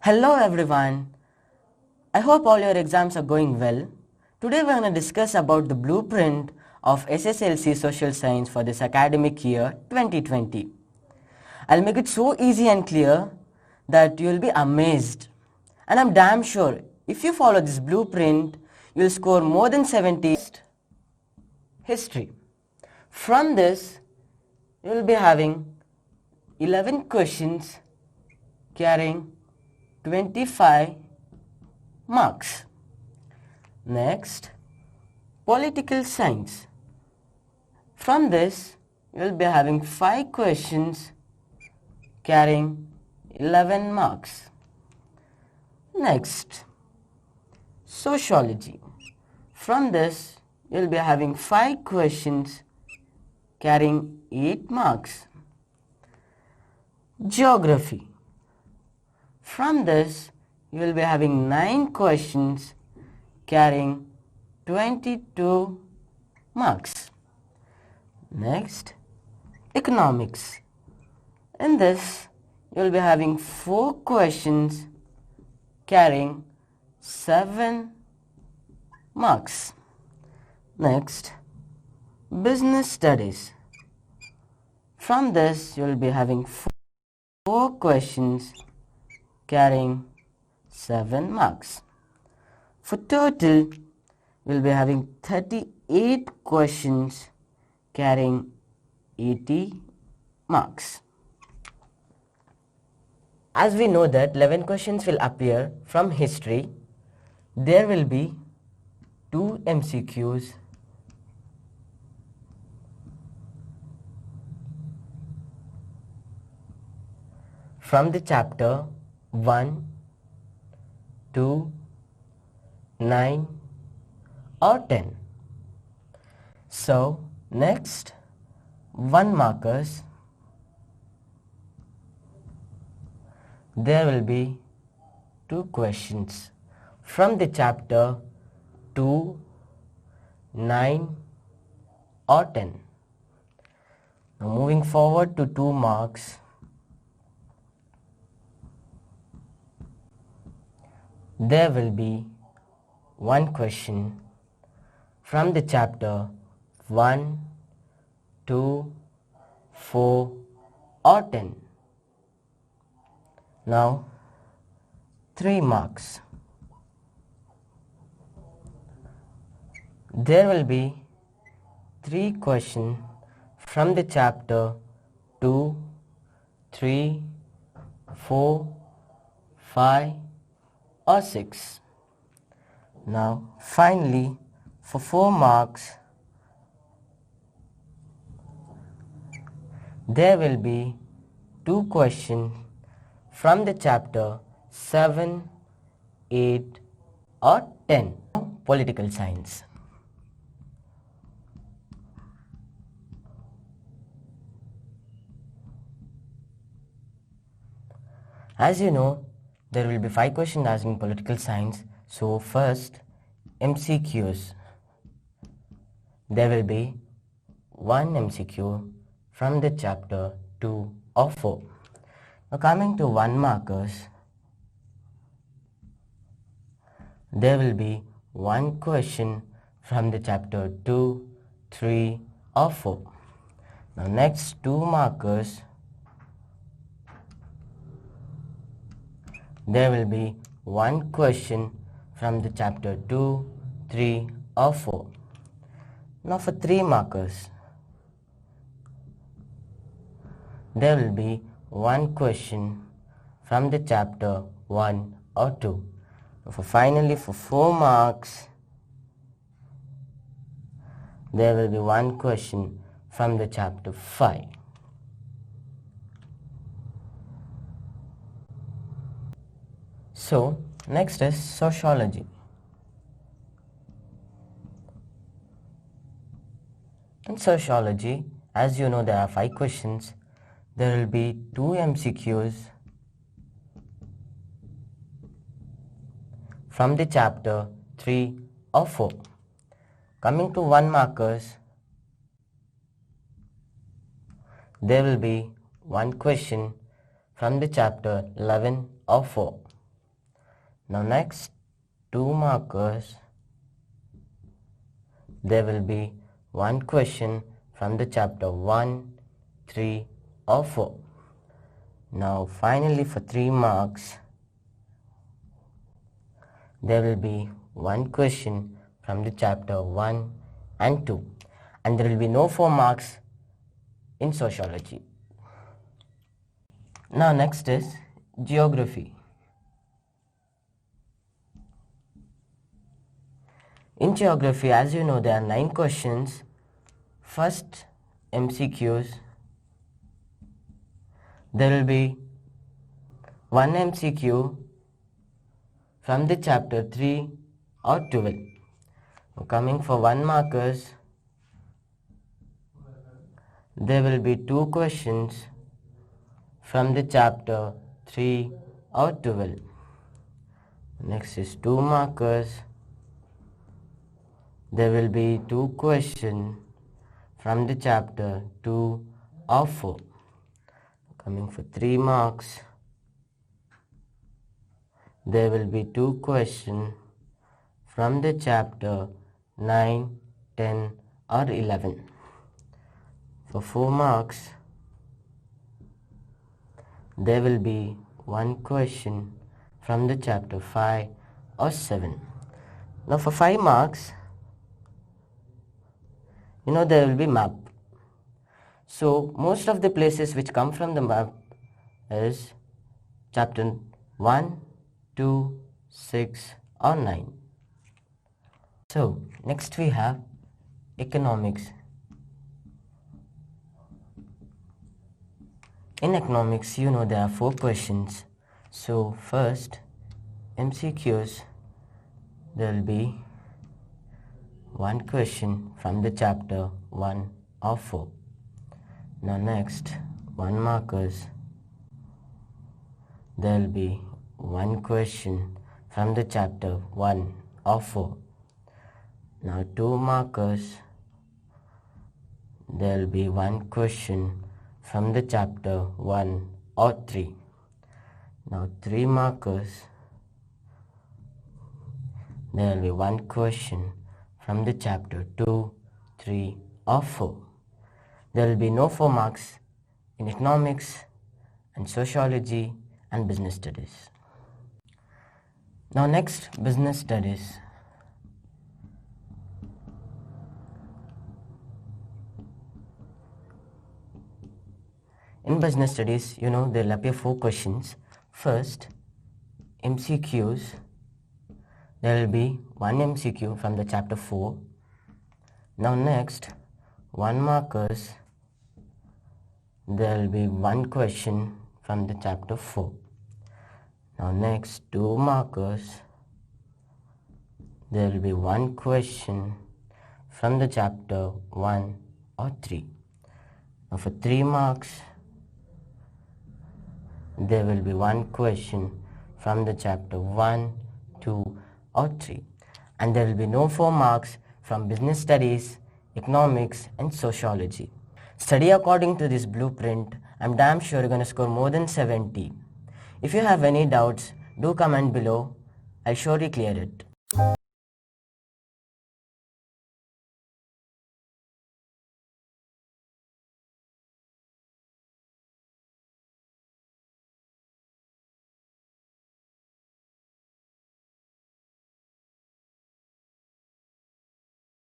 Hello everyone. I hope all your exams are going well. Today we are going to discuss about the blueprint of SSLC Social Science for this academic year 2020. I'll make it so easy and clear that you'll be amazed. And I'm damn sure if you follow this blueprint, you'll score more than 70. History. From this, you'll be having 11 questions carrying 25 marks. Next, political science. From this, you will be having 5 questions carrying 11 marks. Next, sociology. From this, you will be having 5 questions carrying 8 marks. Geography. From this, you will be having 9 questions carrying 22 marks. Next, economics. In this, you will be having 4 questions carrying 7 marks. Next, business studies. From this, you will be having 4 questions carrying 7 marks. For total, we'll be having 38 questions carrying 80 marks. As we know that 11 questions will appear from history, there will be 2 MCQs from the chapter 1, 2, 9 or 10. So next 1 markers, there will be 2 questions from the chapter 2, 9 or 10. Now moving forward to 2 marks, there will be 1 question from the chapter 1, 2, 4 or 10. Now 3 marks. There will be 3 questions from the chapter 2, 3, 4, 5 or 6. Now finally for 4 marks, there will be 2 questions from the chapter 7, 8 or 10. Political science. As you know, there will be 5 questions asked in political science. So first, MCQs. There will be 1 MCQ from the chapter 2 or 4. Now coming to 1 markers, there will be 1 question from the chapter 2, 3 or 4. Now next 2 markers, there will be 1 question from the chapter 2, 3 or 4. Now for 3 markers, there will be 1 question from the chapter 1 or 2. Finally for 4 marks, there will be 1 question from the chapter 5. So next is sociology. In sociology, as you know, there are 5 questions. There will be 2 MCQs from the chapter 3 or 4. Coming to 1 markers, there will be 1 question from the chapter 11 or 4. Now next 2 markers, there will be one question from the chapter 1, 3 or 4. Now finally for 3 marks, there will be one question from the chapter 1 and 2, and there will be no 4 marks in sociology. Now next is geography. In geography, as you know, there are 9 questions. First, MCQs. There will be one MCQ from the chapter 3 or 12. Now, coming for 1 markers, there will be 2 questions from the chapter 3 or 12. Next is 2 markers. There will be 2 questions from the chapter 2 or 4. Coming for 3 marks, there will be 2 questions from the chapter 9, 10 or 11. For 4 marks, there will be 1 question from the chapter 5 or 7. Now for 5 marks, there will be map. So most of the places which come from the map is chapter 1, 2, 6 or 9. So next we have economics. In economics, there are 4 questions. So first, MCQs, there will be 1 question from the chapter 1 or 4. Now next, 1 markers, there will be 1 question from the chapter 1 or 4. Now 2 markers, there will be 1 question from the chapter 1 or 3. Now 3 markers, there will be 1 question from the chapter 2, 3 or 4. There will be no 4 marks in economics and sociology and business studies. Now next, business studies. In business studies, there will appear 4 questions. First, MCQs. There will be 1 MCQ from the chapter 4. Now next, 1 markers. There will be 1 question from the chapter 4. Now next, 2 markers. There will be 1 question from the chapter 1 or 3. Now for 3 marks, there will be 1 question from the chapter 1, 2 or 3. And there will be no 4 marks from business studies, economics and sociology. Study according to this blueprint. I'm damn sure you're going to score more than 70. If you have any doubts, do comment below. I'll surely clear it.